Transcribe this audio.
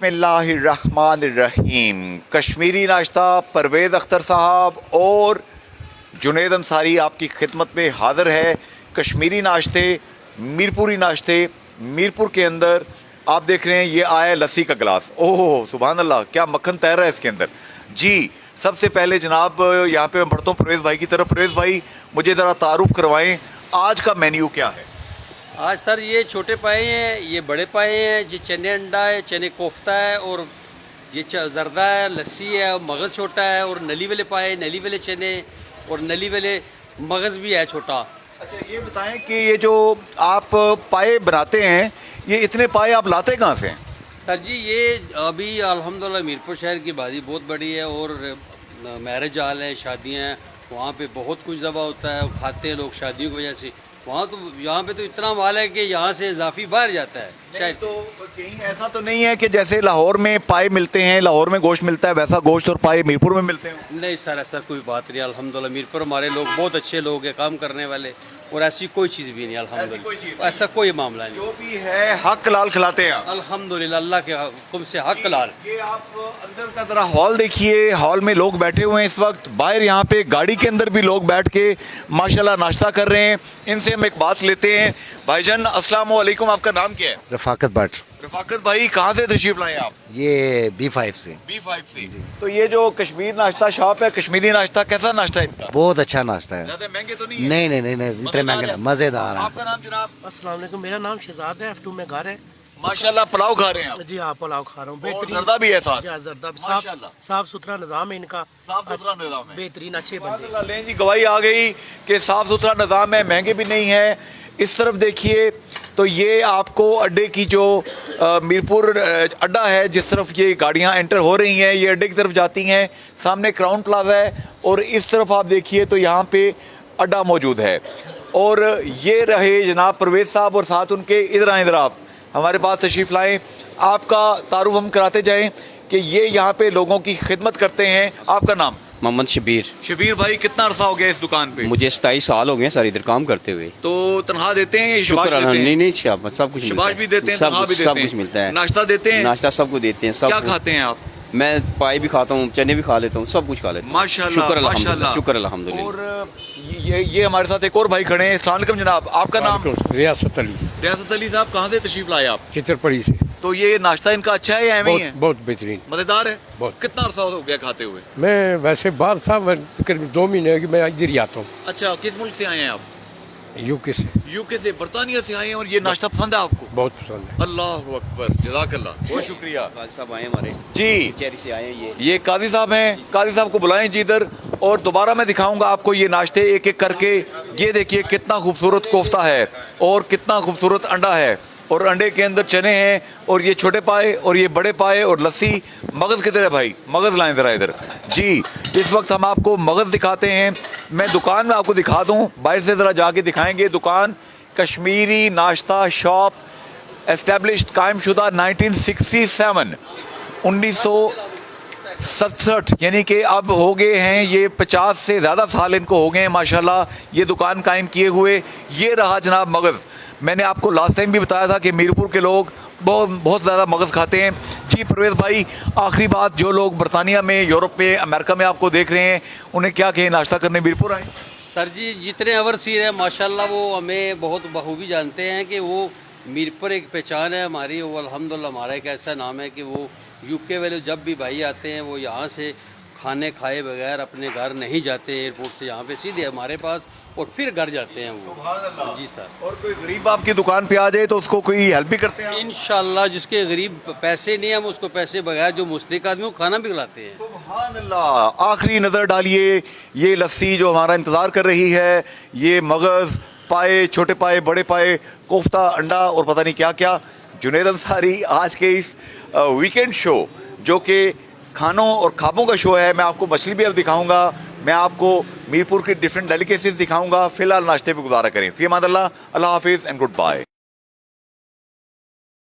बिस्मिल्लाहिर्रहमानिर्रहीम। कश्मीरी नाश्ता परवेज़ अख्तर साहब और जुनैद अंसारी आपकी खिदमत में हाज़िर है। कश्मीरी नाश्ते, मीरपुरी नाश्ते, मीरपुर के अंदर आप देख रहे हैं ये आया है लस्सी का गिलास। ओह सुभान अल्लाह, क्या मक्खन तैर रहा है इसके अंदर जी। सबसे पहले जनाब यहाँ पे मैं बढ़ता हूँ परवेज़ भाई की तरफ। परवेज़ भाई मुझे ज़रा तारुफ करवाएं, आज का मेन्यू क्या है? आज सर ये छोटे पाए हैं, ये बड़े पाए हैं, ये चने अंडा है, चने कोफ्ता है, और ये जर्दा है, लस्सी है, मगज़ छोटा है, और नली वाले पाए, नली वाले चने और नली वाले मगज़ भी है छोटा। अच्छा ये बताएं कि ये जो आप पाए बनाते हैं, ये इतने पाए आप लाते कहाँ से हैं? सर जी ये अभी अल्हम्दुलिल्लाह मीरपुर शहर की बाजी बहुत बड़ी है और मैरिज हॉल है, शादियाँ हैं, वहाँ पे बहुत कुछ ज़बा होता है, खाते हैं लोग शादियों की वजह से। वहाँ तो यहाँ पे तो इतना माल है कि यहाँ से इजाफी बाहर जाता है शायद। तो कहीं ऐसा तो नहीं है कि जैसे लाहौर में पाए मिलते हैं, लाहौर में गोश्त मिलता है, वैसा गोश्त और पाए मीरपुर में मिलते हैं? नहीं सर ऐसा कोई बात नहीं अल्हम्दुलिल्लाह। मीरपुर हमारे लोग बहुत अच्छे लोग हैं, काम करने वाले, और ऐसी कोई चीज़ भी नहीं अल्हम्दुलिल्लाह। ऐसा कोई मामला नहीं, जो भी है हक लाल खिलाते हैं आप। अल्हम्दुलिल्लाह अल्लाह के हुक्म से हक लाल। ये आप अंदर का जरा हॉल देखिए, हॉल में लोग बैठे हुए हैं इस वक्त। बाहर यहाँ पे गाड़ी के अंदर भी लोग बैठ के माशाल्लाह नाश्ता कर रहे हैं। इनसे हम एक बात लेते हैं। भाईजान अस्सलाम वालेकुम, आपका नाम क्या है? रफाकत भट्ट। रफाकत भाई कहाँ से तशरीफ लाए आप? ये B5 से। B5 से। तो ये जो कश्मीर नाश्ता शॉप है, कश्मीरी नाश्ता, कैसा नाश्ता है इनका? बहुत अच्छा नाश्ता है। ज्यादा महंगे तो नहीं है? नहीं नहीं नहीं नहीं, इतने महंगे नहीं, मज़ेदार है। आपका नाम जनाब? अस्सलाम वालेकुम, मेरा नाम शहजाद है, F2 में घर है। माशाल्लाह पुलाव खा रहे हैं आप? जी हाँ पुलाव खा रहा हूँ, और जर्दा भी है साथ? जी हाँ, जर्दा भी माशाल्लाह। साफ सुथरा निज़ाम है इनका, साफ सुथरा निज़ाम है, बेहतरीन अच्छे बंदे। माशाल्लाह। लें जी गवाही आ गई कि साफ सुथरा निज़ाम है, महंगे भी नहीं है। इस तरफ देखिए तो ये आपको अड्डे की जो मीरपुर अड्डा है, जिस तरफ ये गाड़ियाँ एंटर हो रही हैं, ये अड्डे की तरफ जाती हैं। सामने क्राउन प्लाजा है और इस तरफ आप देखिए तो यहाँ पे अड्डा मौजूद है। और ये रहे जनाब परवेज़ साहब और साथ उनके, इधर आए, इधर आप हमारे पास तशरीफ़ लाएँ। आपका तारुफ हम कराते जाएँ कि ये यहाँ पे लोगों की खिदमत करते हैं। आपका नाम? मोहम्मद शबीर। शबीर भाई कितना अरसा हो गया इस दुकान पे? मुझे 27 साल हो गए सर इधर काम करते हुए। तो तनख्वाह देते हैं? शुक्र नहीं नहीं सब कुछ शबाश भी देते हैं, तनख्वाह भी देते सब हैं, कुछ मिलता है, नाश्ता देते हैं, नाश्ता सबको देते हैं। सब क्या खाते हैं आप? मैं पाए भी खाता हूँ, चने भी खा लेता हूँ, सब कुछ खा लेता हूँ। माशाल्लाह माशाल्लाह, शुक्र अल्हम्दुलिल्लाह। और ये हमारे साथ एक और भाई खड़े हैं। अस्सलाम वालेकुम जनाब, आपका नाम? रियासत अली। रियासत अली साहब कहाँ से तशरीफ लाए आप? चित्रपड़ी से। तो ये नाश्ता इनका अच्छा है या एवं ही है? बहुत बेहतरीन, मजेदार है। बहुत। कितना अरसा हो गया खाते हुए? मैं वैसे बाहर साहब तकरीबन 2 महीने की मैं इधर ही आता हूँ। अच्छा, किस मुल्क से आए हैं आप? यूके से। यूके से, बरतानिया से आए हैं। और ये नाश्ता पसंद है आपको? बहुत पसंद है। अल्लाह अकबर, जज़ाकल्लाह, बहुत शुक्रिया। काजी साहब आए हमारे जी, चेरी से आए हैं। ये काजी साहब हैं, काजी साहब को बुलाएं जी इधर। और दोबारा मैं दिखाऊंगा आपको ये नाश्ते एक एक करके। ये देखिए कितना खूबसूरत कोफ्ता है और कितना खूबसूरत अंडा है, और अंडे के अंदर चने हैं, और ये छोटे पाए और ये बड़े पाए, और लस्सी। मगज़ किधर है भाई? मगज़ लाएं ज़रा इधर जी। इस वक्त हम आपको मगज़ दिखाते हैं। मैं दुकान में आपको दिखा दूं, बाहर से ज़रा जाके दिखाएंगे। दुकान कश्मीरी नाश्ता शॉप, एस्टेब्लिश्ड, कायमशुदा 1967, 1967, यानी कि अब हो गए हैं ये 50 से ज़्यादा साल इनको हो गए हैं माशाल्लाह ये दुकान कायम किए हुए। ये रहा जनाब मगज़। मैंने आपको लास्ट टाइम भी बताया था कि मीरपुर के लोग बहुत ज़्यादा मगज़ खाते हैं जी। परवेज़ भाई आखिरी बात, जो लोग बरतानिया में, यूरोप में, अमेरिका में आपको देख रहे हैं, उन्हें क्या कहें नाश्ता करने मीरपुर आए? सर जी जितने ओवरसीर हैं माशाल्लाह वो हमें बहुत बखूबी जानते हैं कि वो मीरपुर एक पहचान है हमारी। वो अल्हम्दुलिल्लाह हमारा एक ऐसा नाम है कि वो यूके वाले जब भी भाई आते हैं वो यहाँ से खाने खाए बगैर अपने घर नहीं जाते, एयरपोर्ट से यहाँ पे सीधे हमारे पास और फिर घर जाते हैं वो। जी सर। और कोई गरीब आपकी दुकान पे आ जाए तो उसको कोई हेल्प भी करते हैं? इंशाल्लाह जिसके गरीब पैसे नहीं, हम उसको पैसे बगैर, जो मुस्तहिक आदमी को खाना भी खिलाते हैं। सुभान अल्लाह। आखिरी नज़र डालिए, ये लस्सी जो हमारा इंतज़ार कर रही है, ये मगज़, पाए, छोटे पाए, बड़े पाए, कोफ्ता, अंडा और पता नहीं क्या क्या। जुनैद अंसारी आज के इस वीकेंड शो, जो कि खानों और खाबों का शो है, मैं आपको मछली भी अब दिखाऊंगा, मैं आपको मीरपुर की डिफरेंट डेलिकेसीज दिखाऊंगा। फिलहाल नाश्ते पे गुजारा करें। फ़ी अमान अल्लाह, अल्लाह हाफिज़ एंड गुड बाय।